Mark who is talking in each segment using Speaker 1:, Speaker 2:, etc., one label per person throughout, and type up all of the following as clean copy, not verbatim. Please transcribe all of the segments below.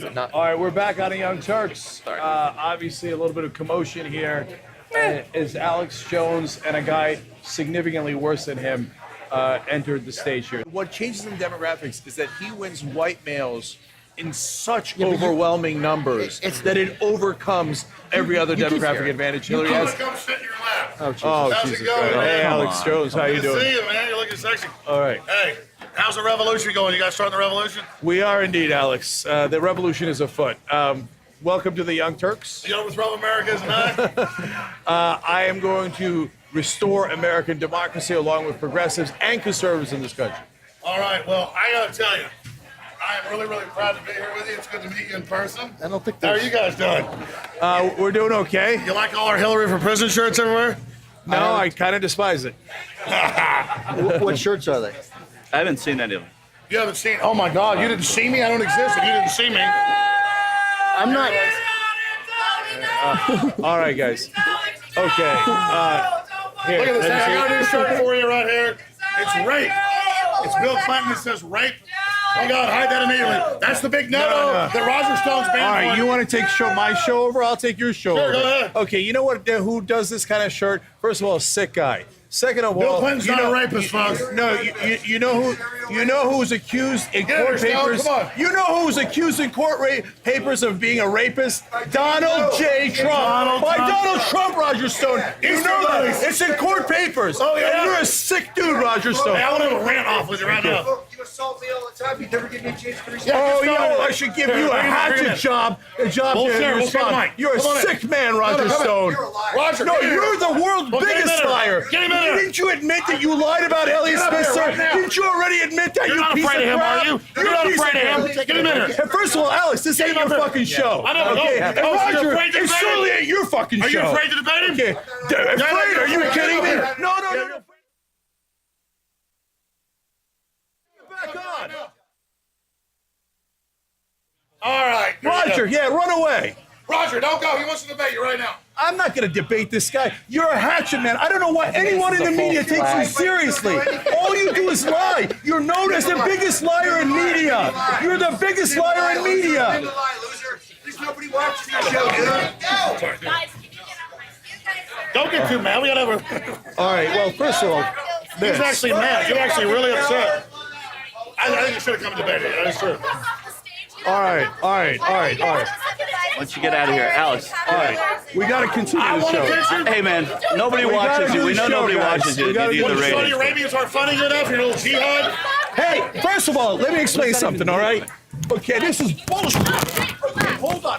Speaker 1: All right, we're back on the Young Turks. Obviously, a little bit of commotion here as Alex Jones and a guy significantly worse than him entered the stage here. What changes in demographics is that he wins white males in such overwhelming numbers that it overcomes every other demographic advantage Hillary has.
Speaker 2: Come sit in your lap.
Speaker 1: Oh, Jesus Christ. Hey, Alex Jones, how you doing?
Speaker 2: Good to see you, man. You're looking sexy.
Speaker 1: All right.
Speaker 2: Hey, how's the revolution going? You guys starting the revolution?
Speaker 1: We are indeed, Alex. The revolution is afoot. Welcome to the Young Turks.
Speaker 2: You know what's wrong with America is not?
Speaker 1: I am going to restore American democracy along with progressives and conservatives in this country.
Speaker 2: All right, well, I got to tell you, I am really, really proud to be here with you. It's good to meet you in person.
Speaker 1: I don't think
Speaker 2: How are you guys doing?
Speaker 1: we're doing okay.
Speaker 2: You like all our Hillary for Prison shirts everywhere?
Speaker 1: No, I kind of despise it.
Speaker 3: What shirts are they?
Speaker 4: I haven't seen any of them.
Speaker 2: You haven't seen, oh my God, you didn't see me? I don't exist if you didn't see me.
Speaker 3: I'm not.
Speaker 1: All right, guys. Okay. Here,
Speaker 2: Look at this.
Speaker 1: let me
Speaker 2: I
Speaker 1: see.
Speaker 2: got a new shirt for you right here. It's rape. It's Bill Clinton that says rape. Oh God, hide that immediately. That's the big no-no that Roger Stone's banned.
Speaker 1: All right,
Speaker 2: for.
Speaker 1: you want to take my show over? I'll take your show
Speaker 2: Sure,
Speaker 1: over.
Speaker 2: go ahead.
Speaker 1: Okay, you know what? Who does this kind of shirt? First of all, a sick guy. Second of all,
Speaker 2: Bill Clinton's not a rapist, folks.
Speaker 1: No, you know who's accused in
Speaker 2: Get
Speaker 1: court
Speaker 2: her, Stone,
Speaker 1: papers.
Speaker 2: come on.
Speaker 1: You know who's accused in court papers of being a rapist? Donald J. Trump. Donald Trump, Roger Stone. You know that. It's in court papers.
Speaker 2: Oh, yeah?
Speaker 1: And you're a sick dude, Roger Stone.
Speaker 2: Hey, I want to have a rant off with you right now.
Speaker 5: You assault me all the time. You never give me a chance to respond.
Speaker 1: Oh,
Speaker 2: Stone.
Speaker 1: yeah, I should give you a hatchet job. A job
Speaker 2: We'll
Speaker 1: to
Speaker 2: share, we'll
Speaker 1: respond.
Speaker 2: share mine.
Speaker 1: You're a
Speaker 2: Come on in.
Speaker 1: sick man, Roger
Speaker 2: Come on,
Speaker 1: Stone.
Speaker 5: You're a liar.
Speaker 2: Roger,
Speaker 1: No,
Speaker 2: get in here.
Speaker 1: you're the world's
Speaker 2: Well, get him
Speaker 1: biggest
Speaker 2: in there.
Speaker 1: liar.
Speaker 2: Get him in there.
Speaker 1: Didn't you admit that you lied about Elliot
Speaker 2: Get up here
Speaker 1: Spitzer?
Speaker 2: right now.
Speaker 1: Didn't you already admit that,
Speaker 2: You're
Speaker 1: you
Speaker 2: not
Speaker 1: piece
Speaker 2: afraid of him,
Speaker 1: crap?
Speaker 2: are you? You're
Speaker 1: a
Speaker 2: not
Speaker 1: piece
Speaker 2: afraid of him.
Speaker 1: crap.
Speaker 2: Get him in here.
Speaker 1: And first of all, Alex, this ain't
Speaker 2: him
Speaker 1: your
Speaker 2: up here.
Speaker 1: fucking show.
Speaker 2: I know,
Speaker 1: Okay?
Speaker 2: no.
Speaker 1: And
Speaker 2: Oh, so you're
Speaker 1: Roger,
Speaker 2: afraid to
Speaker 1: it
Speaker 2: debate
Speaker 1: certainly
Speaker 2: him?
Speaker 1: ain't your fucking
Speaker 2: Are
Speaker 1: show.
Speaker 2: you afraid to debate him?
Speaker 1: Okay. Afraid? Are you kidding me? No. Back on.
Speaker 2: All right. here we go.
Speaker 1: Roger, yeah, run away.
Speaker 2: Roger, don't go. He wants to debate you right now.
Speaker 1: I'm not going to debate this guy. You're a hatchet man. I don't know why anyone in the media takes you seriously. All you do is lie. You're known as the biggest liar in media. You're the biggest liar in media.
Speaker 5: Lie, loser. There's nobody watching your show, dude.
Speaker 6: Guys, can you get on my skin?
Speaker 2: Don't get too mad. We got to have a...
Speaker 1: All right, well, first of all,
Speaker 2: He's actually mad. You're actually really upset. I think you should have come and debated. That's true.
Speaker 1: all right.
Speaker 4: Once you get out of here, Alex.
Speaker 1: All right, we got to continue the show.
Speaker 4: Hey, man, nobody
Speaker 1: We gotta
Speaker 4: watches
Speaker 1: do
Speaker 4: you. We
Speaker 1: the
Speaker 4: know
Speaker 1: show,
Speaker 4: nobody
Speaker 1: guys.
Speaker 4: watches you.
Speaker 1: We
Speaker 4: You
Speaker 1: gotta
Speaker 4: need
Speaker 1: do
Speaker 4: the
Speaker 1: the show.
Speaker 2: Saudi
Speaker 4: ratings.
Speaker 2: Arabians aren't funny enough. Your little jihad.
Speaker 1: Hey, first of all, let me explain something, all right? Okay, this is bullshit. Okay, hold on.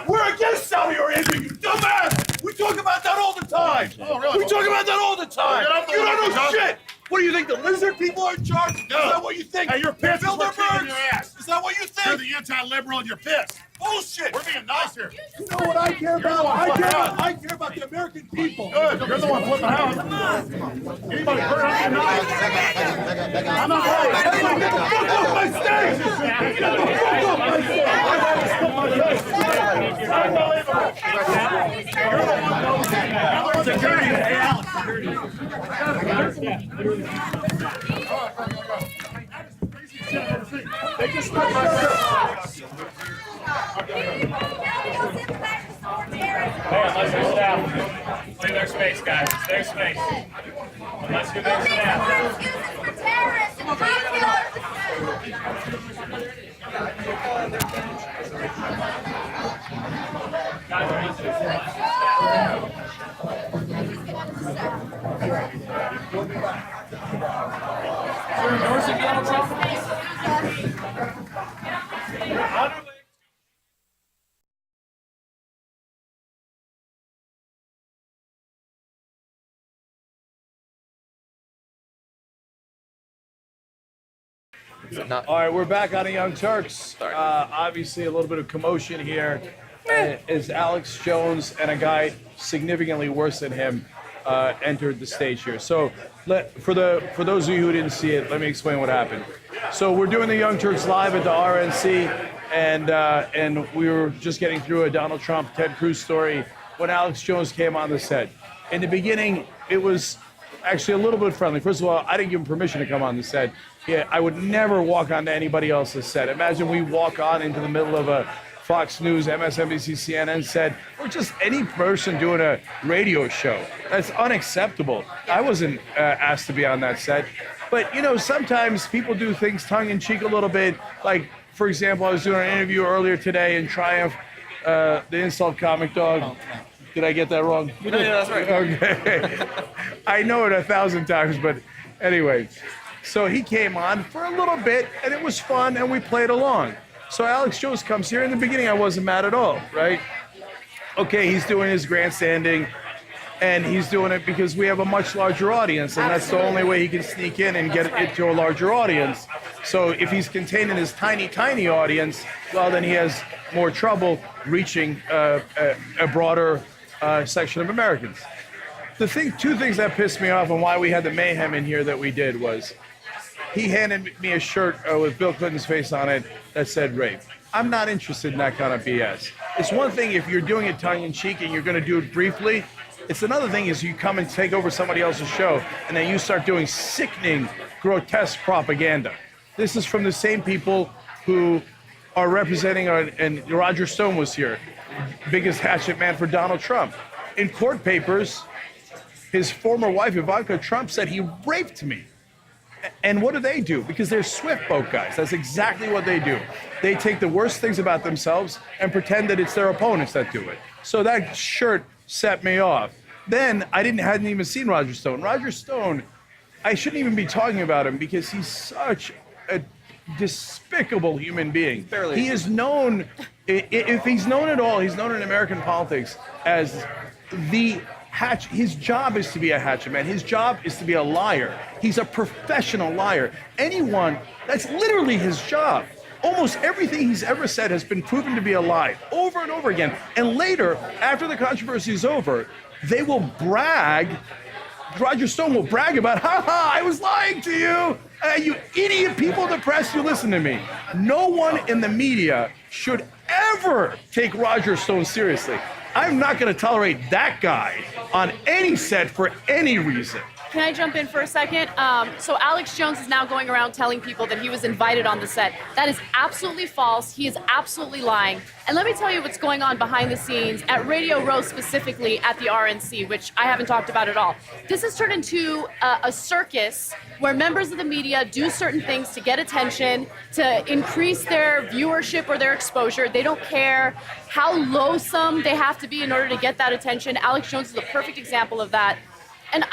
Speaker 1: We're against Saudi Arabia, you dumbass! We talk about that all the time.
Speaker 2: Oh, really?
Speaker 1: We talk about that all the time.
Speaker 2: Get off the
Speaker 1: You don't know
Speaker 2: line,
Speaker 1: shit. What do you think? The lizard people are in charge? Is that what you think?
Speaker 2: Hey, you're pissed. We're kicking
Speaker 1: Bilderbergs?
Speaker 2: your ass.
Speaker 1: Is that what you
Speaker 2: You're
Speaker 1: think?
Speaker 2: the anti-liberal and you're pissed.
Speaker 1: Bullshit.
Speaker 2: We're being nice here.
Speaker 1: You know what I care about? I care about the American people.
Speaker 2: Good. You're the one flipping out. Anybody hurt? I'm not worried.
Speaker 1: Get the fuck off my stage! Get the fuck off my stage!
Speaker 2: They just stuck myself.
Speaker 7: Unless you're staff. Play their space, guys. It's their space. Unless you're their staff.
Speaker 1: All right, we're back on the Young Turks. Obviously, a little bit of commotion here as Alex Jones and a guy significantly worse than him entered the stage here. So, for those of you who didn't see it, let me explain what happened. So, we're doing the Young Turks live at the RNC, and we were just getting through a Donald Trump, Ted Cruz story when Alex Jones came on the set. In the beginning, it was actually a little bit friendly. First of all, I didn't give him permission to come on the set. Yeah, I would never walk onto anybody else's set. Imagine we walk on into the middle of a Fox News, MSNBC, CNN set, or just any person doing a radio show. That's unacceptable. I wasn't asked to be on that set. But, you know, sometimes people do things tongue-in-cheek a little bit. Like, for example, I was doing an interview earlier today in Triumph, the insult comic dog. Did I get that wrong?
Speaker 4: Yeah, that's right.
Speaker 1: Okay. I know it 1,000 times, but anyway. So he came on for a little bit, and it was fun, and we played along. So Alex Jones comes here. In the beginning, I wasn't mad at all, right? Okay, he's doing his grandstanding, and he's doing it because we have a much larger audience, and that's the only way he can sneak in and get it to a larger audience. So if he's contained in his tiny, tiny audience, well, then he has more trouble reaching a broader section of Americans. Two things that pissed me off and why we had the mayhem in here that we did was he handed me a shirt with Bill Clinton's face on it that said rape. I'm not interested in that kind of BS. It's one thing if you're doing it tongue-in-cheek and you're going to do it briefly. It's another thing is you come and take over somebody else's show and then you start doing sickening, grotesque propaganda. This is from the same people who are representing, and Roger Stone was here, biggest hatchet man for Donald Trump. In court papers, his former wife, Ivanka Trump, said he raped me. And what do? Because they're swift boat guys. That's exactly what they do. They take the worst things about themselves and pretend that it's their opponents that do it. So that shirt set me off. Then I hadn't even seen Roger Stone. Roger Stone, I shouldn't even be talking about him because he's such a despicable human being. He is known, if he's known at all, he's known in American politics as the his job is to be a hatchet man. His job is to be a liar. He's a professional liar. That's literally his job. Almost everything he's ever said has been proven to be a lie over and over again. And later, after the controversy is over, they will brag. Roger Stone will brag about, I was lying to you. You idiot people in the press, you listen to me. No one in the media should ever take Roger Stone seriously. I'm not going to tolerate that guy on any set for any reason.
Speaker 8: Can I jump in for a second? So Alex Jones is now going around telling people that he was invited on the set. That is absolutely false. He is absolutely lying. And let me tell you what's going on behind the scenes at Radio Row, specifically at the RNC, which I haven't talked about at all. This has turned into a circus where members of the media do certain things to get attention, to increase their viewership or their exposure. They don't care how loathsome they have to be in order to get that attention. Alex Jones is a perfect example of that. And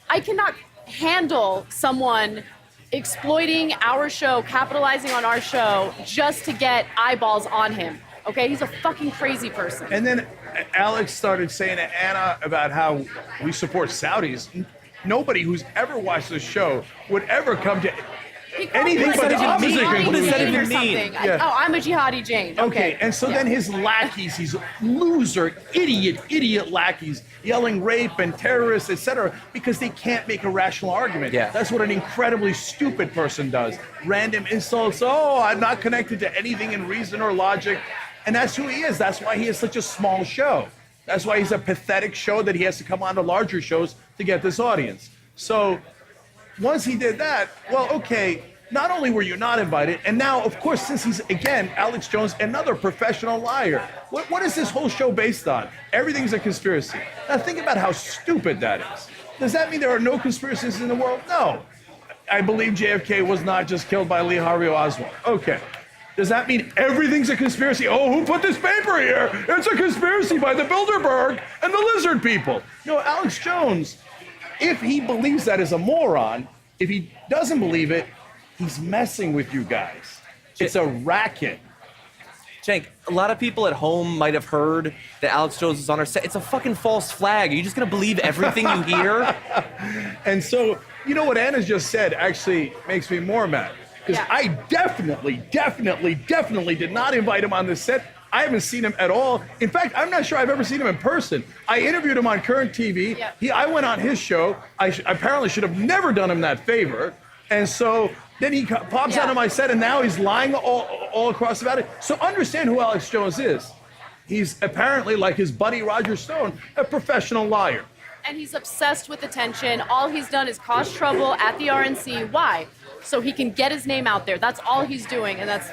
Speaker 8: I cannot handle someone exploiting our show, capitalizing on our show, just to get eyeballs on him. Okay, he's a fucking crazy person.
Speaker 1: And then Alex started saying to Anna about how we support Saudis. Nobody who's ever watched this show would ever come to anything but the opposite conclusion.
Speaker 8: What does that
Speaker 4: even mean?
Speaker 1: Yeah.
Speaker 8: Oh, I'm a jihadi Jane.
Speaker 1: Okay, and so then his lackeys, these loser, idiot lackeys, yelling rape and terrorists, etc., because they can't make a rational argument.
Speaker 4: Yeah.
Speaker 1: That's what an incredibly stupid person does. Random insults. Oh, I'm not connected to anything in reason or logic. And that's who he is. That's why he has such a small show. That's why he's a pathetic show that he has to come on to larger shows to get this audience. So once he did that, well, okay, not only were you not invited, and now, of course, since he's, again, Alex Jones, another professional liar. What is this whole show based on? Everything's a conspiracy. Now think about how stupid that is. Does that mean there are no conspiracies in the world? No. I believe JFK was not just killed by Lee Harvey Oswald. Okay. Does that mean everything's a conspiracy? Oh, who put this paper here? It's a conspiracy by the Bilderberg and the lizard people. No, Alex Jones, if he believes that is a moron, if he doesn't believe it, he's messing with you guys. It's a racket.
Speaker 9: Cenk, a lot of people at home might have heard that Alex Jones is on our set. It's a fucking false flag. Are you just going to believe everything you hear?
Speaker 1: And so, you know what Anna just said actually makes me more mad. Because I definitely did not invite him on this set. I haven't seen him at all. In fact, I'm not sure I've ever seen him in person. I interviewed him on Current TV. I went on his show. I apparently should have never done him that favor. And so then he pops out of my set, and now he's lying all across about it. So understand who Alex Jones is. He's apparently, like his buddy Roger Stone, a professional liar.
Speaker 8: And he's obsessed with attention. All he's done is cause trouble at the RNC. Why? so he can get his name out there. That's all he's doing, and that's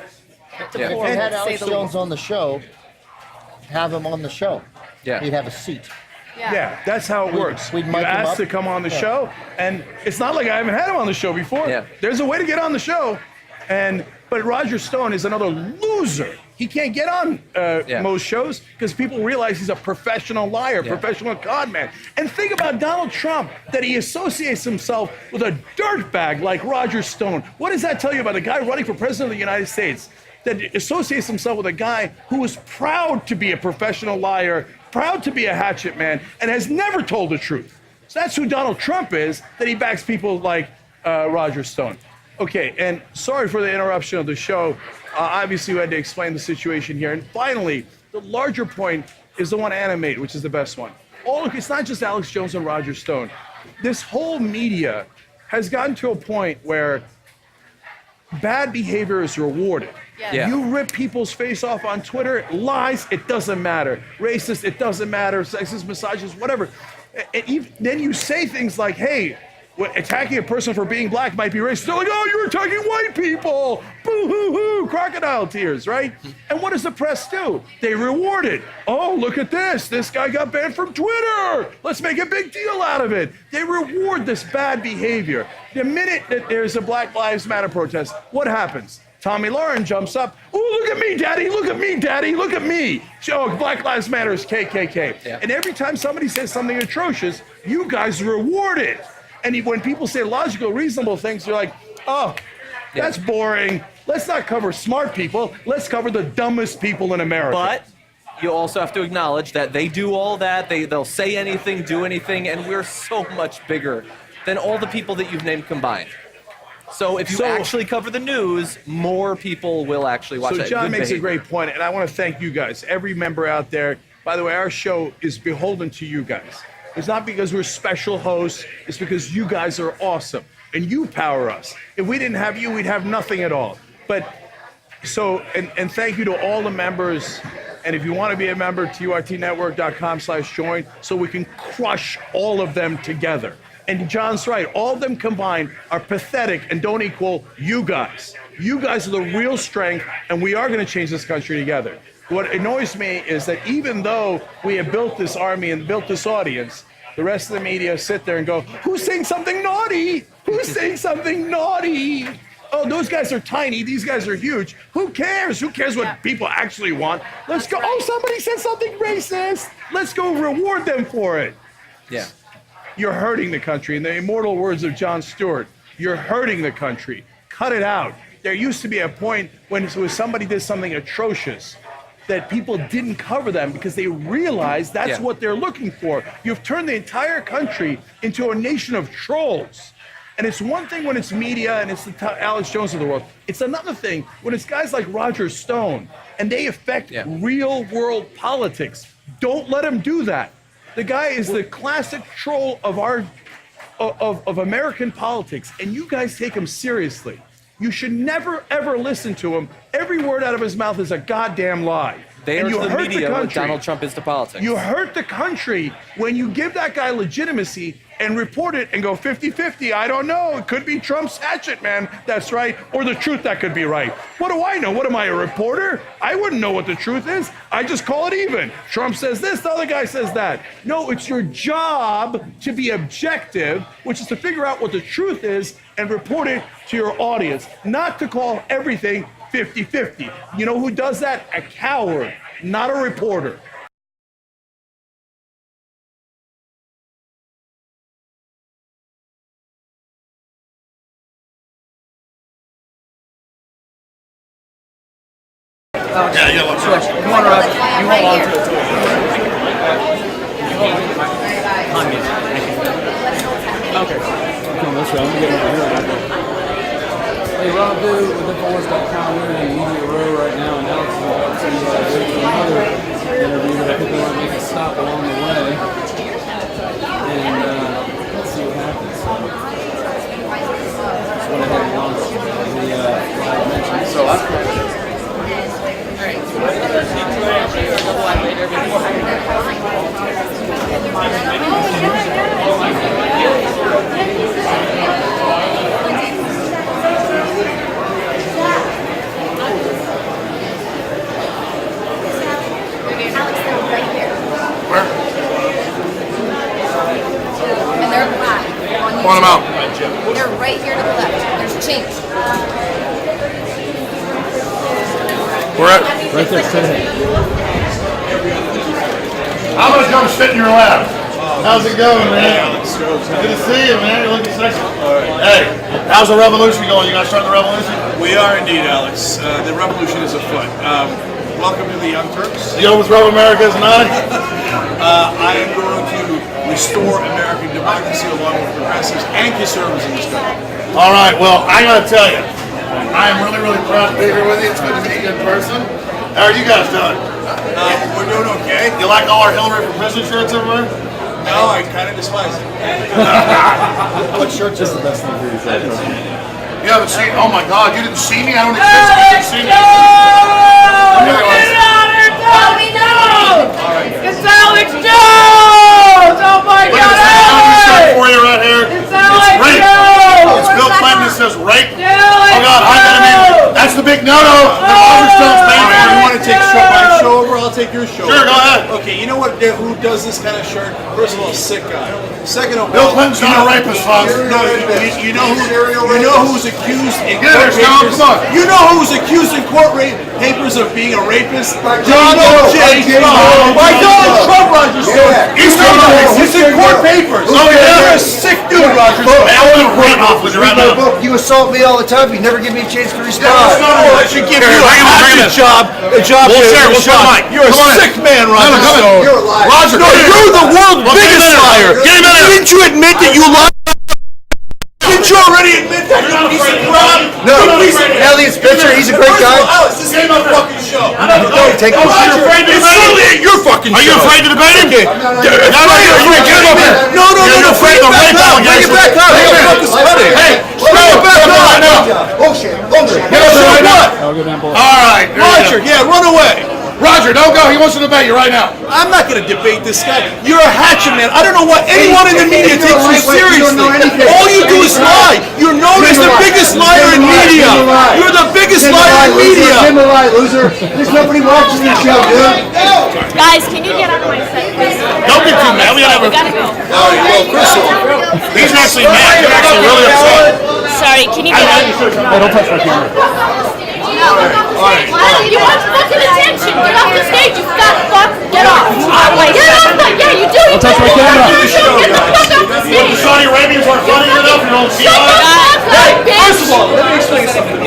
Speaker 8: deplorable,
Speaker 3: If we had
Speaker 8: to say
Speaker 3: Alex
Speaker 8: the
Speaker 3: Jones
Speaker 8: least.
Speaker 3: on the show, have him on the show.
Speaker 9: Yeah.
Speaker 3: He'd have a seat.
Speaker 1: Yeah, that's how it works.
Speaker 3: we'd
Speaker 1: You
Speaker 3: mic him
Speaker 1: asked
Speaker 3: up.
Speaker 1: to come on the
Speaker 3: Yeah.
Speaker 1: show, and it's not like I haven't had him on the show before.
Speaker 9: Yeah.
Speaker 1: There's a way to get on the show, but Roger Stone is another loser. He can't get on most shows because people realize he's a professional liar, professional con man. And think about Donald Trump, that he associates himself with a dirtbag like Roger Stone. What does that tell you about a guy running for president of the United States that associates himself with a guy who is proud to be a professional liar, proud to be a hatchet man, and has never told the truth? So that's who Donald Trump is, that he backs people like Roger Stone. Okay, and sorry for the interruption of the show. Obviously, we had to explain the situation here. And finally, the larger point is the one animated, which is the best one. It's not just Alex Jones and Roger Stone. This whole media has gotten to a point where bad behavior is rewarded.
Speaker 8: Yeah.
Speaker 1: You rip people's face off on Twitter, lies, it doesn't matter. Racist, it doesn't matter. Sexist, misogynist, whatever. Then you say things like, hey, attacking a person for being black might be racist. They're like, oh, you're attacking white people. Boo hoo hoo, crocodile tears, right? And what does the press do? They reward it. Oh, look at this. This guy got banned from Twitter. Let's make a big deal out of it. They reward this bad behavior. The minute that there's a Black Lives Matter protest, what happens? Tommy Lauren jumps up. Oh, look at me, daddy. Look at me, daddy. Look at me. Oh, Black Lives Matter is KKK.
Speaker 9: Yeah.
Speaker 1: And every time somebody says something atrocious, you guys reward it. And when people say logical, reasonable things, you're like, oh, that's boring. Let's not cover smart people. Let's cover the dumbest people in America.
Speaker 9: But you also have to acknowledge that they do all that. They'll say anything, do anything, and we're so much bigger than all the people that you've named combined. So if you actually cover the news, more people will actually watch it.
Speaker 1: So John
Speaker 9: Good
Speaker 1: makes a
Speaker 9: behavior.
Speaker 1: great point, and I want to thank you guys, every member out there. By the way, our show is beholden to you guys. It's not because we're special hosts. It's because you guys are awesome, and you power us. If we didn't have you, we'd have nothing at all. But and thank you to all the members. And if you want to be a member, turtnetwork.com/join, so we can crush all of them together. And John's right. All of them combined are pathetic and don't equal you guys. You guys are the real strength, and we are going to change this country together. What annoys me is that even though we have built this army and built this audience, the rest of the media sit there and go, who's saying something naughty? Who's saying something naughty? Oh, those guys are tiny. These guys are huge. Who cares? Who cares what people actually want? Let's go. Oh, somebody said something racist. Let's go reward them for it.
Speaker 9: Yeah.
Speaker 1: You're hurting the country. In the immortal words of Jon Stewart, you're hurting the country. Cut it out. There used to be a point when somebody did something atrocious that people didn't cover them because they realized that's what they're looking for. You've turned the entire country into a nation of trolls. And it's one thing when it's media and it's the Alex Jones of the world. It's another thing when it's guys like Roger Stone and they affect real world politics. Don't let him do that. The guy is the classic troll of of American politics, and you guys take him seriously. You should never, ever listen to him. Every word out of his mouth is a goddamn lie.
Speaker 9: They
Speaker 1: and
Speaker 9: are
Speaker 1: you
Speaker 9: to the
Speaker 1: hurt
Speaker 9: media what
Speaker 1: country.
Speaker 9: Donald Trump is to politics.
Speaker 1: You hurt the country when you give that guy legitimacy and report it and go 50-50. I don't know. It could be Trump's hatchet, man. That's right. Or the truth, that could be right. What do I know? What am I, a reporter? I wouldn't know what the truth is. I just call it even. Trump says this, the other guy says that. No, it's your job to be objective, which is to figure out what the truth is and report it to your audience, not to call everything 50-50. You know who does that? A coward, not a reporter.
Speaker 2: Yeah, you got one.
Speaker 5: Come on, Rob. You hold on to it. Okay.
Speaker 10: That's right. I'm getting it. Hey, Rob, dude, with Infowars.com, we're in Media Row right now, and Alex is about to do another interview, but I think we want to make a stop along the way. And let's see what happens. Just went ahead and launched the live mention. So
Speaker 6: Alex, they're right here.
Speaker 2: Where?
Speaker 6: And they're black.
Speaker 2: Point them out.
Speaker 6: They're right here to the left. There's change.
Speaker 2: Where at?
Speaker 10: Right there, straight ahead.
Speaker 2: I'm gonna come sit in your lap. How's it going, man? Good to see you, man. You're looking sexy. Hey, how's the revolution going? You guys starting the revolution?
Speaker 5: We are indeed, Alex. The revolution is afoot. Welcome to the Young Turks.
Speaker 2: The overthrow of America is nigh.
Speaker 5: I am going to restore American democracy along with progressives and conservatives in this country.
Speaker 2: All right, well, I gotta tell you, I am really, really proud to be here with you. It's good to meet you in person. How are you guys doing?
Speaker 5: We're doing okay.
Speaker 2: You like all our Hillary for President shirts everywhere?
Speaker 5: No, I kind of despise it.
Speaker 3: What shirt's is the best thing for you?
Speaker 2: You haven't seen, oh my God, you didn't see me? I don't exist, you didn't see me.
Speaker 7: It's Alex Jones! Oh my
Speaker 2: Look
Speaker 7: God!
Speaker 2: at this shirt
Speaker 7: Hey!
Speaker 2: for you right here.
Speaker 7: It's
Speaker 2: It's
Speaker 7: Alex
Speaker 2: rape.
Speaker 7: Jones!
Speaker 2: It's Bill Clinton that says rape.
Speaker 7: Alex
Speaker 2: Oh God, I gotta mean, that's the big no-no. The Roger Stone's
Speaker 5: If you
Speaker 2: man.
Speaker 5: want to take my show over, I'll take your show.
Speaker 2: Sure, go ahead.
Speaker 5: Okay, you know what? Who does this kind of shirt? First of all, sick guy. Second of all,
Speaker 2: Bill Clinton's not a rapist, folks.
Speaker 5: No, you know who's accused in
Speaker 2: Get
Speaker 5: court
Speaker 2: it, Stone,
Speaker 5: papers.
Speaker 2: come on.
Speaker 5: You know who's accused in court papers of being a rapist?
Speaker 2: John Doe.
Speaker 5: By Donald Trump, Roger Stone.
Speaker 2: He's still a rapist.
Speaker 5: It's in court papers.
Speaker 2: Oh, yeah?
Speaker 5: You're a sick dude, Roger Stone.
Speaker 2: Hey, I want to run off with you right now.
Speaker 3: You assault me all the time. You never give me a chance to respond.
Speaker 5: I should give you a job.
Speaker 2: We'll share the mic.
Speaker 5: You're a sick man, Roger Stone.
Speaker 3: You're a liar.
Speaker 2: Roger,
Speaker 5: No, you're the world's biggest liar.
Speaker 2: Get him in there.
Speaker 5: Didn't you admit that you lied? Didn't you already admit that you piece of crap?
Speaker 3: No,
Speaker 5: You piece of-
Speaker 3: Elliot Spitzer, he's a great
Speaker 5: First of all,
Speaker 3: guy.
Speaker 5: Alex, this ain't my fucking show.
Speaker 3: Take
Speaker 2: Oh,
Speaker 3: a
Speaker 2: are you afraid to
Speaker 5: It's
Speaker 2: debate
Speaker 5: certainly
Speaker 2: him?
Speaker 5: ain't your fucking show.
Speaker 2: Are you afraid to debate him?
Speaker 5: Okay.
Speaker 2: You're afraid. Get him up here.
Speaker 5: No,
Speaker 2: You're afraid of rape allegations.
Speaker 5: Bring it back up.
Speaker 2: Hey,
Speaker 5: What the fuck is cutting?
Speaker 2: Hey,
Speaker 5: Bring it back up right now.
Speaker 3: Bullshit. Bullshit.
Speaker 2: Get up here right now.
Speaker 10: I'll go down below.
Speaker 2: All right.
Speaker 5: Roger, yeah, run away.
Speaker 2: Roger, don't go. He wants to debate you right now.
Speaker 5: I'm not going to debate this guy. You're a hatchet man. I don't know why anyone in the media takes you seriously. All you do is lie. You're known as the biggest liar in media. You're the biggest liar in media.
Speaker 3: Tim a lie, loser. There's nobody watching this show, dude.
Speaker 8: Guys, can you get out of my set, please?
Speaker 2: Don't get too mad. We gotta have
Speaker 8: We
Speaker 2: a.
Speaker 8: gotta go.
Speaker 5: Well, first of all,
Speaker 2: He's actually mad. He's actually really upset.
Speaker 8: Sorry, can you get out?
Speaker 10: Hey, don't touch my camera.
Speaker 8: You want fucking attention? Get off the stage, you fat fuck! Get off! Get off! Yeah, you do.
Speaker 10: Don't touch my camera.
Speaker 8: Get the fuck off the
Speaker 2: The
Speaker 8: stage!
Speaker 2: Saudi Arabians aren't funny enough. You're on
Speaker 8: Shut the
Speaker 2: CI.
Speaker 8: fuck up, bitch!
Speaker 5: first of all, let me explain something.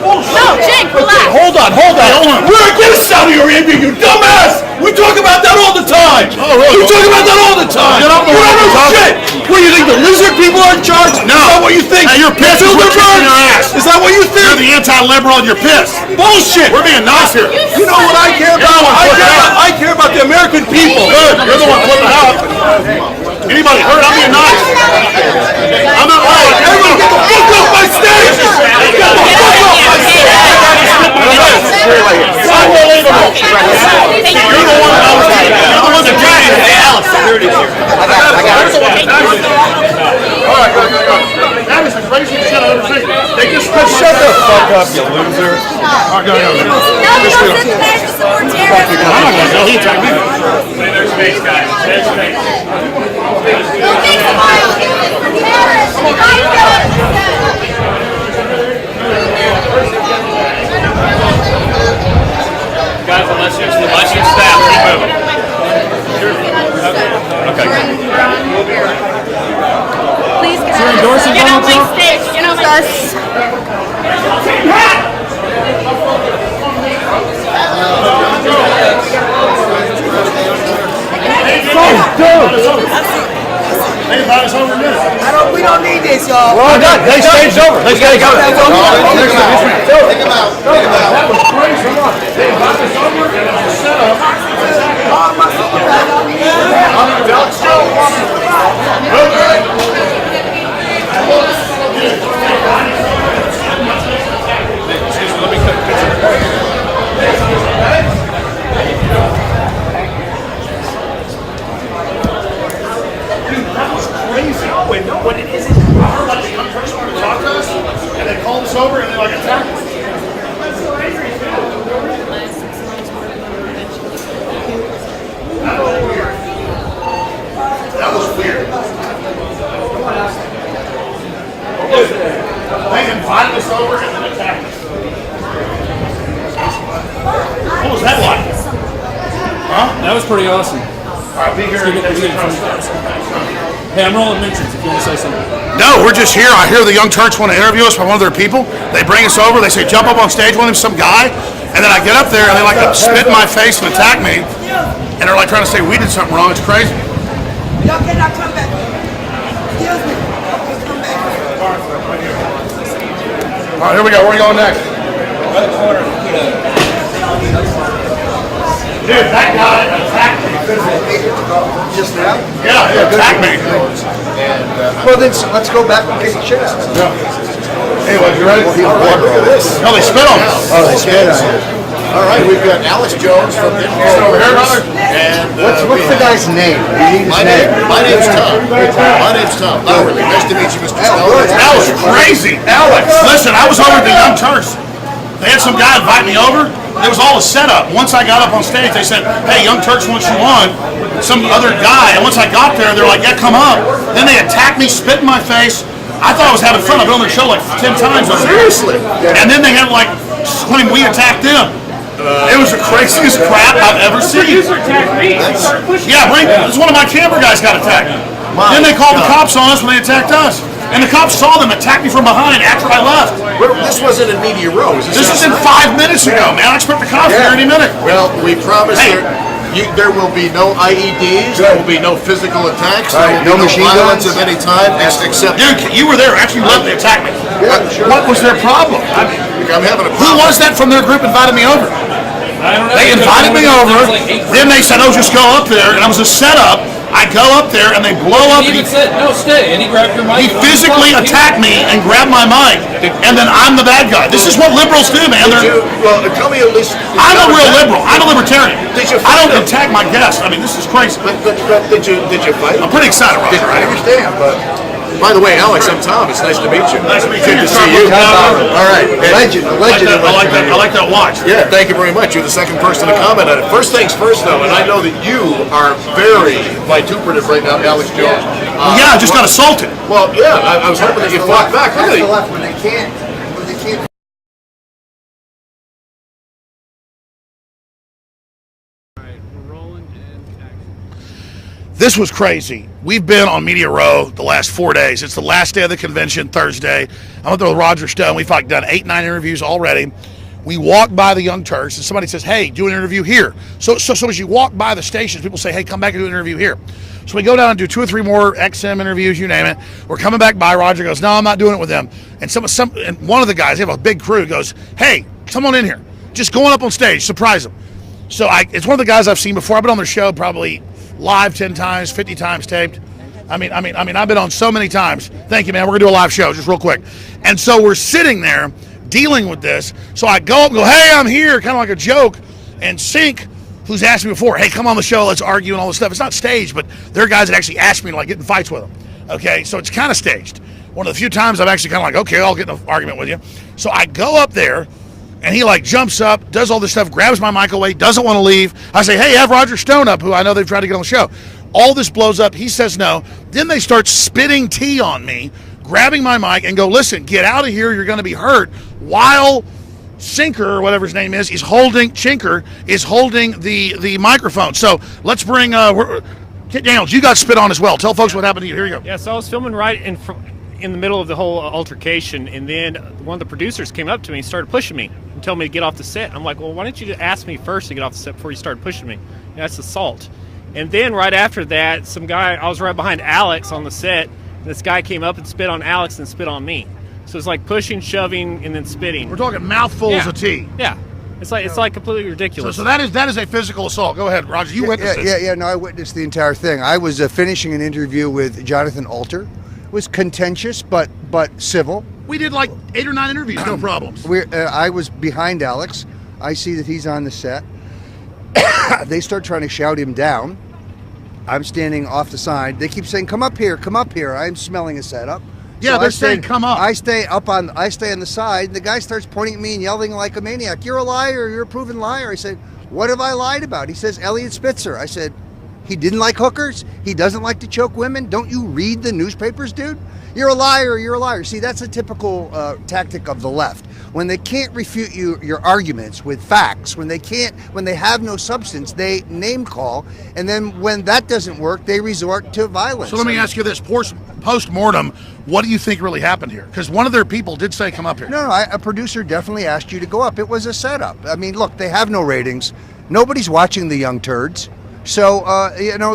Speaker 8: No, Jake, relax.
Speaker 5: Hold on. We're against Saudi Arabia, you dumbass! We talk about that all the time!
Speaker 2: Oh, really?
Speaker 5: We talk about that all the time!
Speaker 2: Get off the
Speaker 5: You don't know
Speaker 2: road,
Speaker 5: shit! What, do you think the lizard people are in charge?
Speaker 2: No.
Speaker 5: Is that what you think?
Speaker 2: Hey, you're pissed.
Speaker 5: The
Speaker 2: We're kicking
Speaker 5: Bilderbergs?
Speaker 2: your ass.
Speaker 5: Is that what you
Speaker 2: You're
Speaker 5: think?
Speaker 2: the anti-liberal and you're pissed.
Speaker 5: Bullshit!
Speaker 2: We're being nice here.
Speaker 5: You know what I care about? I care about the American people.
Speaker 2: Good. You're the one flipping out. Anybody hurt? I'm being nice. I'm not lying.
Speaker 5: Everybody get the fuck off my stage! Get the fuck off my stage!
Speaker 2: Unbelievable. You're the one that was. You're the one that dragged it. Hey, Alex, security's here. I got it. All right, go. That is the craziest shit I've ever seen. They just shut the fuck up, you loser. All right, go.
Speaker 6: No, we don't sit there to support terrorism.
Speaker 2: I'm not gonna go. He attacked me.
Speaker 7: There's space, guys. There's space.
Speaker 6: Don't take the mile. Terrorists. You guys know what you said.
Speaker 7: Guys, unless you stop, keep moving. Okay.
Speaker 8: Please get
Speaker 10: You're endorsing
Speaker 8: Get off
Speaker 10: Donald
Speaker 8: my
Speaker 10: Trump?
Speaker 8: stage. Get off my stage.
Speaker 2: Hey, about us over a minute.
Speaker 3: We don't need this, y'all.
Speaker 2: Well done. They staged over. They staged over.
Speaker 3: Take him out.
Speaker 2: Crazy. No, when it isn't. Like the Young Turks wanted to talk to us, and they called us over and they like attacked us.
Speaker 10: That was pretty awesome.
Speaker 2: All right, be here.
Speaker 10: Hey, I'm rolling mentions if you want to say something.
Speaker 2: No, we're just here. I hear the Young Turks want to interview us by one of their people. They bring us over. They say, jump up on stage with him, some guy. And then I get up there and they like spit in my face and attack me. And they're like trying to say we did something wrong. It's crazy.
Speaker 3: Y'all cannot come back. Excuse me. Come back.
Speaker 2: All right, here we go. Where are we going next? Dude, that guy attacked me.
Speaker 3: Just now?
Speaker 2: Yeah, he attacked me.
Speaker 3: Well, then let's go back and kick the shit out.
Speaker 2: Anyway, you ready?
Speaker 3: Look at this.
Speaker 2: No, they spit on me.
Speaker 3: Oh, they spit on you.
Speaker 11: All right, we've got Alex Jones from the
Speaker 2: Over here, brother.
Speaker 11: And
Speaker 3: What's the guy's name? You need his name.
Speaker 11: My name's Tom. My name's Tom. Nice to meet you, Mr. Stone.
Speaker 2: That was crazy. Alex, listen, I was over at the Young Turks. They had some guy invite me over. It was all a setup. Once I got up on stage, they said, hey, Young Turks wants you on. Some other guy. And once I got there, they're like, yeah, come up. Then they attacked me, spit in my face. I thought I was having fun. I've been on their show like 10 times.
Speaker 11: Seriously?
Speaker 2: And then they had like, claim we attacked them. It was the craziest crap I've ever seen.
Speaker 7: Producer attacked me. He started pushing
Speaker 2: Yeah, this is one of my camera guys got attacked. Then they called the cops on us when they attacked us. And the cops saw them attack me from behind after I left.
Speaker 11: This wasn't in Media Row.
Speaker 2: This is in 5 minutes ago, man. I expect the cops here any minute.
Speaker 11: Well, we promise
Speaker 2: Hey.
Speaker 11: there will be no IEDs, there will be no physical attacks, there will be
Speaker 3: No
Speaker 11: no
Speaker 3: machine
Speaker 11: violence
Speaker 3: guns?
Speaker 11: of any type, except
Speaker 2: Dude, you were there. Actually, let them attack me.
Speaker 11: Yeah, sure.
Speaker 2: What was their problem?
Speaker 11: I'm having a
Speaker 2: Who
Speaker 11: problem.
Speaker 2: was that from their group invited me over?
Speaker 10: I don't know.
Speaker 2: They invited me over.
Speaker 10: There was like 8
Speaker 2: Then they said, oh, just go up there. And I was a setup. I go up there and they blow up.
Speaker 10: He even said, no, stay. And he grabbed your mic.
Speaker 2: He physically attacked me and grabbed my mic. And then I'm the bad guy. This is what liberals do, man.
Speaker 11: Well, tell me at least.
Speaker 2: I'm a real liberal. I'm a libertarian.
Speaker 11: Did you
Speaker 2: I don't
Speaker 11: fight him?
Speaker 2: attack my guests. I mean, this is crazy.
Speaker 11: But did you fight?
Speaker 2: I'm pretty excited, Roger.
Speaker 11: I understand, but. By the way, Alex, I'm Tom. It's nice to meet you.
Speaker 2: Nice to meet
Speaker 11: Good
Speaker 2: you.
Speaker 11: to see you. All right.
Speaker 3: Legend.
Speaker 2: I like that watch.
Speaker 11: Yeah, thank you very much. You're the second person to comment on it. First things first, though, and I know that you are very vituperative right now, Alex Jones.
Speaker 2: Yeah, I just got assaulted.
Speaker 11: Well, yeah, I was hoping that you fought back.
Speaker 3: That's
Speaker 11: Really?
Speaker 3: the left when they can't.
Speaker 2: This was crazy. We've been on Media Row the last 4 days. It's the last day of the convention, Thursday. I'm up there with Roger Stone. We've like done 8, 9 interviews already. We walk by the Young Turks and somebody says, hey, do an interview here. So as you walk by the stations, people say, hey, come back and do an interview here. So we go down and do 2 or 3 more XM interviews, you name it. We're coming back by. Roger goes, no, I'm not doing it with them. And and one of the guys, they have a big crew, goes, hey, come on in here. Just going up on stage, surprise them. So it's one of the guys I've seen before. I've been on their show probably live 10 times, 50 times taped. I mean, I've been on so many times. Thank you, man. We're gonna do a live show, just real quick. And so we're sitting there dealing with this. So I go up and go, hey, I'm here, kind of like a joke. And Sink, who's asked me before, hey, come on the show, let's argue and all this stuff. It's not staged, but there are guys that actually ask me to like get in fights with them. Okay, so it's kind of staged. One of the few times I've actually kind of like, okay, I'll get in an argument with you. So I go up there. And he like jumps up, does all this stuff, grabs my mic away, doesn't want to leave. I say, hey, have Roger Stone up, who I know they've tried to get on the show. All this blows up. He says no. Then they start spitting tea on me, grabbing my mic and go, listen, get out of here. You're going to be hurt. While Sinker, or whatever his name is Chinker is holding the microphone. So let's bring, Kit Daniels, you got spit on as well. Tell folks what happened to you. Here you go.
Speaker 7: Yeah, so I was filming right in the middle of the whole altercation, and then one of the producers came up to me and started pushing me and told me to get off the set. I'm like, well, why didn't you just ask me first to get off the set before you started pushing me? That's assault. And then right after that, some guy, I was right behind Alex on the set, and this guy came up and spit on Alex and spit on me. So it's like pushing, shoving, and then spitting.
Speaker 2: We're talking mouthfuls of tea.
Speaker 7: Yeah. It's like completely ridiculous.
Speaker 2: So that is a physical assault. Go ahead, Roger. You witnessed this.
Speaker 3: Yeah. No, I witnessed the entire thing. I was finishing an interview with Jonathan Alter. It was contentious, but civil.
Speaker 2: We did like 8 or 9 interviews, no problems.
Speaker 3: I was behind Alex. I see that he's on the set. They start trying to shout him down. I'm standing off the side. They keep saying, "Come up here, come up here." I'm smelling a setup.
Speaker 2: Yeah, they're saying, "Come up."
Speaker 3: I stay on the side. And the guy starts pointing at me and yelling like a maniac. "You're a liar! You're a proven liar!" I said, "What have I lied about?" He says, "Elliot Spitzer." I said, He didn't like hookers. He doesn't like to choke women. Don't you read the newspapers, dude? You're a liar. You're a liar. See, that's a typical tactic of the left. When they can't refute your arguments with facts, when they have no substance, they name call, and then when that doesn't work, they resort to violence.
Speaker 2: So let me ask you this: post-mortem, what do you think really happened here? Because one of their people did say, "Come up here."
Speaker 3: No, a producer definitely asked you to go up. It was a setup. I mean, look, they have no ratings. Nobody's watching the Young Turds. So,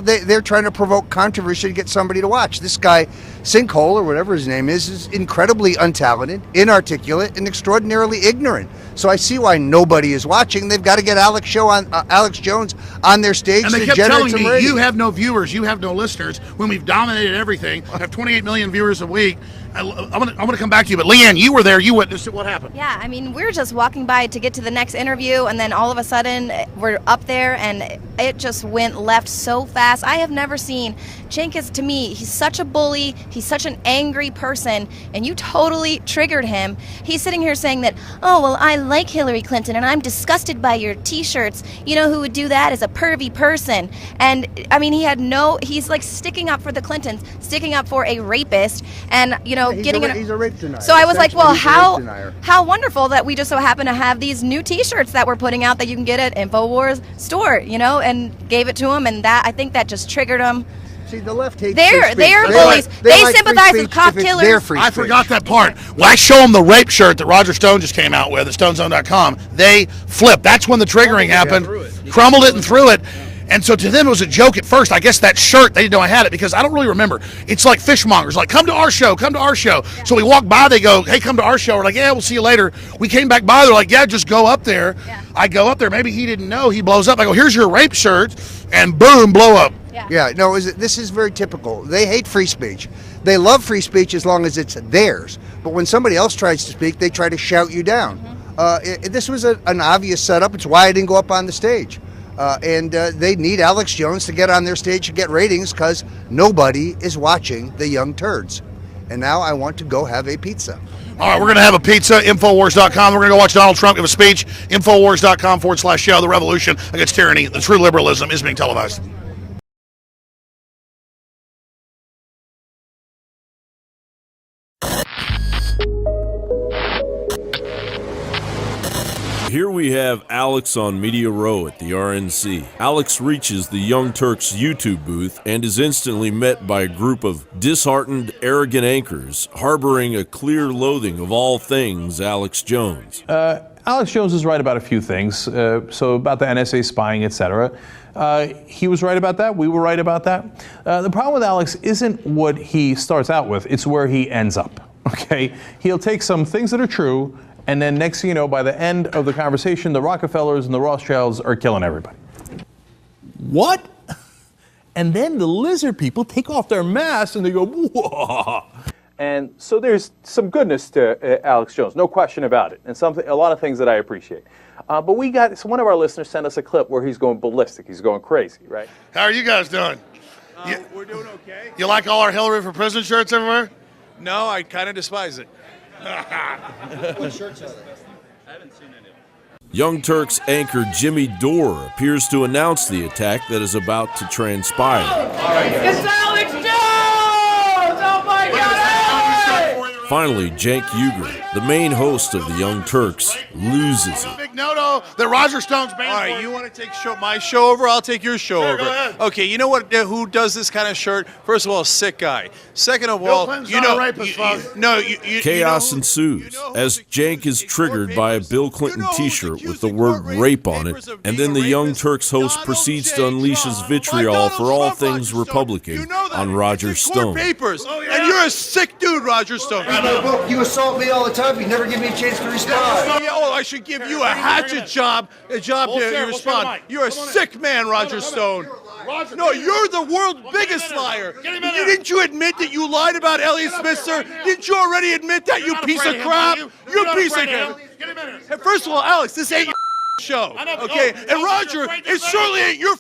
Speaker 3: they're trying to provoke controversy to get somebody to watch. This guy, Sinkhole, or whatever his name is incredibly untalented, inarticulate, and extraordinarily ignorant. So I see why nobody is watching. They've got to get Alex Jones on their stage
Speaker 2: And they
Speaker 3: to
Speaker 2: kept
Speaker 3: generate
Speaker 2: telling
Speaker 3: some
Speaker 2: me,
Speaker 3: ratings.
Speaker 2: you have no viewers, you have no listeners, when we've dominated everything, have 28 million viewers a week. I'm gonna come back to you, but Leanne, you were there, you witnessed it, what happened?
Speaker 12: Yeah, I mean, we were just walking by to get to the next interview, and then all of a sudden, we're up there, and it just went left so fast. I have never seen, Cenk is, to me, he's such a bully, he's such an angry person, and you totally triggered him. He's sitting here saying that, oh, well, I like Hillary Clinton, and I'm disgusted by your t-shirts. You know who would do that is a pervy person. And, I mean, he's like sticking up for the Clintons, sticking up for a rapist, and,
Speaker 3: He's a rape denier.
Speaker 12: So I was like, well,
Speaker 3: Essentially, he's a rape denier.
Speaker 12: how wonderful that we just so happen to have these new t-shirts that we're putting out that you can get at InfoWars store, and gave it to him, and that, I think that just triggered him.
Speaker 3: See, the left hates
Speaker 12: They're
Speaker 3: free speech.
Speaker 12: bullies. They
Speaker 3: like
Speaker 12: sympathize
Speaker 3: free
Speaker 12: with
Speaker 3: speech
Speaker 12: cop
Speaker 3: if it's
Speaker 12: killers.
Speaker 3: their free
Speaker 2: I
Speaker 3: speech.
Speaker 2: forgot that part. When I show them the rape shirt that Roger Stone just came out with at StoneZone.com, they flipped. That's when the triggering happened. Crumbled it and threw it. And so to them it was a joke at first. I guess that shirt, they didn't know I had it because I don't really remember. It's like fishmongers, like, come to our show, come to our show. Yeah. So we walk by, they go, hey, come to our show. We're like, yeah, we'll see you later. We came back by, they're like, yeah, just go up there. Yeah. I go up there, maybe he didn't know, he blows up. I go, here's your rape shirt, and boom, blow up.
Speaker 3: Yeah, no, this is very typical. They hate free speech. They love free speech as long as it's theirs. But when somebody else tries to speak, they try to shout you down. This was an obvious setup. It's why I didn't go up on the stage. And they need Alex Jones to get on their stage to get ratings because nobody is watching the Young Turds. And now I want to go have a pizza.
Speaker 2: All right, we're going to have a pizza, Infowars.com. We're going to go watch Donald Trump give a speech, Infowars.com/show. The revolution against tyranny, the true liberalism is being televised.
Speaker 13: Here we have Alex on Media Row at the RNC. Alex reaches the Young Turks YouTube booth and is instantly met by a group of disheartened, arrogant anchors harboring a clear loathing of all things Alex Jones.
Speaker 14: Alex Jones is right about a few things. So about the NSA spying, etc. He was right about that. We were right about that. The problem with Alex isn't what he starts out with. It's where he ends up. Okay? He'll take some things that are true, and then next thing you know, by the end of the conversation, the Rockefellers and the Rothschilds are killing everybody.
Speaker 15: What? And then the lizard people take off their masks and they go, whoa.
Speaker 14: And so there's some goodness to Alex Jones, no question about it, and a lot of things that I appreciate. But one of our listeners sent us a clip where he's going ballistic, he's going crazy, right?
Speaker 2: How are you guys doing?
Speaker 1: We're doing okay.
Speaker 2: You like all our Hillary for President shirts everywhere?
Speaker 1: No, I kind of despise it.
Speaker 3: What shirts are they?
Speaker 13: I haven't seen any of them. Young Turks anchor Jimmy Dore appears to announce the attack that is about to transpire.
Speaker 6: It's Alex Jones! Oh my God!
Speaker 13: Finally, Cenk Uygur, the main host of the Young Turks, loses it.
Speaker 2: Big no-no that Roger Stone's banned.
Speaker 1: All right, you want to take my show over? I'll take your show over.
Speaker 2: Go ahead.
Speaker 1: Okay, you know what? Who does this kind of shirt? First of all, a sick guy. Second of all,
Speaker 13: Chaos ensues as Cenk is triggered by a Bill Clinton T-shirt with the word rape on it, and then the Young Turks host proceeds to unleash his vitriol for all things Republican on Roger Stone.
Speaker 1: Papers, and you're a sick dude, Roger Stone.
Speaker 3: You assault me all the time. You never give me a chance to respond.
Speaker 1: Yeah, I should give you a hatchet job, to respond. You're a sick man, Roger Stone. No, you're the world's biggest liar. Didn't you admit that you lied about Elliot Spitzer? Didn't you already admit that, you piece of crap? You piece of crap. First of all, Alex, this ain't your show, okay? And Roger, it certainly ain't your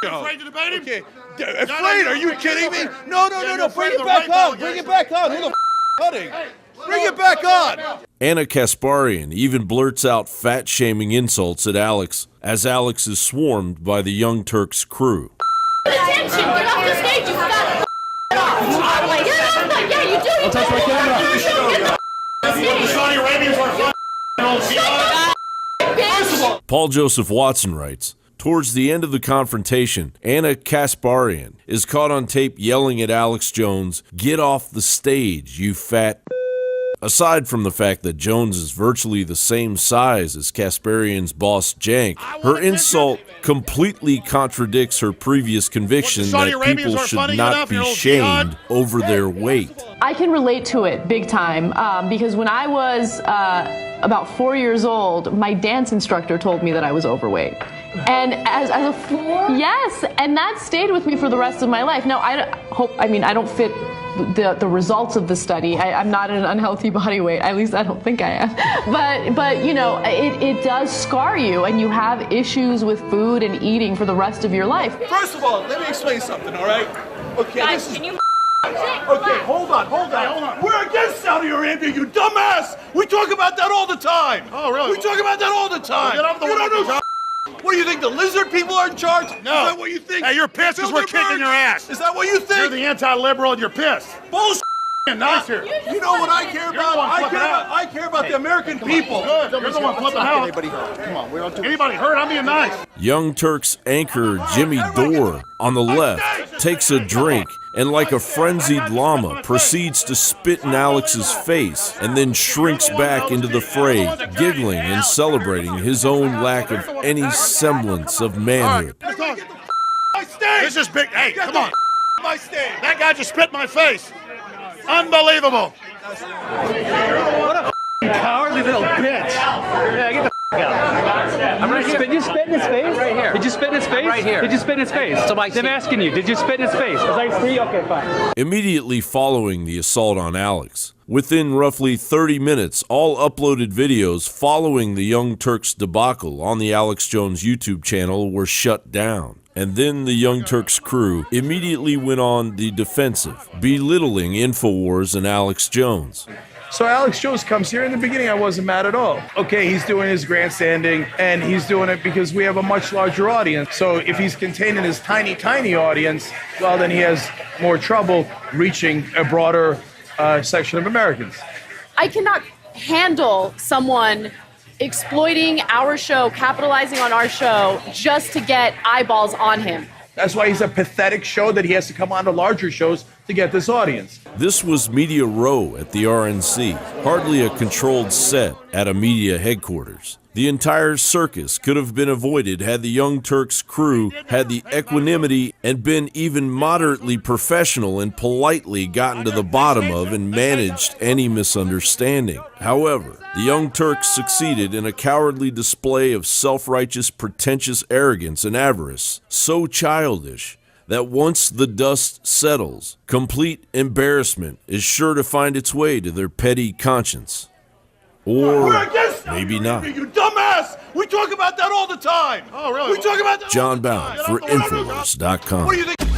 Speaker 1: show. Okay. Afraid? Are you kidding me? No. Bring it back on. Bring it back on. Who the cutting? Bring it back on.
Speaker 13: Anna Kasparian even blurts out fat-shaming insults at Alex as Alex is swarmed by the Young Turks crew.
Speaker 6: Attention!
Speaker 8: Get off the stage, you fat yeah, you do.
Speaker 10: Don't touch my camera.
Speaker 2: The Saudi Arabians are
Speaker 13: Paul Joseph Watson writes, towards the end of the confrontation, Anna Kasparian is caught on tape yelling at Alex Jones, "Get off the stage, you fat." Aside from the fact that Jones is virtually the same size as Kasparian's boss Jank, her insult completely contradicts her previous conviction that people should not be shamed over their weight.
Speaker 8: I can relate to it big time because when I was about 4 years old, my dance instructor told me that I was overweight. And as a 4? Yes, and that stayed with me for the rest of my life. Now, I don't fit the results of the study. I'm not at an unhealthy body weight. At least I don't think I am. But you know, it does scar you, and you have issues with food and eating for the rest of your life.
Speaker 5: First of all, let me explain something, all right? Okay,
Speaker 8: Guys,
Speaker 5: this is...
Speaker 8: can you
Speaker 5: Okay, hold on. We're against Saudi Arabia, you dumbass! We talk about that all the time!
Speaker 2: Oh, really?
Speaker 5: We talk about that all the time!
Speaker 2: Get off the
Speaker 5: You don't
Speaker 2: window,
Speaker 5: know. What do you think, the lizard people are in charge?
Speaker 2: No.
Speaker 5: Is that what you think?
Speaker 2: Hey, you're pissed because we're kicking your ass.
Speaker 5: Is that what you think?
Speaker 2: You're the anti-liberal and you're pissed.
Speaker 5: Bullshit!
Speaker 2: Nice here.
Speaker 5: You know what I care about? I care about the American people.
Speaker 2: Good. You're the one flipping out. Come on, we don't do anybody hurt? I'm being nice.
Speaker 13: Young Turks anchor Jimmy Dore on the left takes a drink and like a frenzied llama proceeds to spit in Alex's face and then shrinks back into the fray, giggling and celebrating his own lack of any semblance of manhood.
Speaker 2: This is big. Hey, come on.
Speaker 5: My stage.
Speaker 2: That guy just spit in my face. Unbelievable.
Speaker 10: What a cowardly little bitch. Yeah, get the out. I'm right here. Did you spit in his face? Right here. Did you spit in his face? Right here. Did you spit in his face? So I'm asking you, did you spit in his face? Because I see. Okay, fine.
Speaker 13: Immediately following the assault on Alex, within roughly 30 minutes, all uploaded videos following the Young Turks debacle on the Alex Jones YouTube channel were shut down. And then the Young Turks crew immediately went on the defensive, belittling Infowars and Alex Jones.
Speaker 1: So Alex Jones comes here. In the beginning, I wasn't mad at all. Okay, he's doing his grandstanding, and he's doing it because we have a much larger audience. So if he's containing his tiny, tiny audience, well, then he has more trouble reaching a broader section of Americans.
Speaker 8: I cannot handle someone exploiting our show, capitalizing on our show, just to get eyeballs on him.
Speaker 1: That's why he's a pathetic show that he has to come on to larger shows to get this audience.
Speaker 13: This was Media Row at the RNC, hardly a controlled set at a media headquarters. The entire circus could have been avoided had the Young Turks crew had the equanimity and been even moderately professional and politely gotten to the bottom of and managed any misunderstanding. However, the Young Turks succeeded in a cowardly display of self-righteous, pretentious arrogance and avarice, so childish that once the dust settles, complete embarrassment is sure to find its way to their petty conscience. Or maybe not.
Speaker 5: You dumbass! We talk about that all the time.
Speaker 2: Oh, really?
Speaker 5: We talk about that.
Speaker 13: John Bound for Infowars.com.
Speaker 5: What do you think?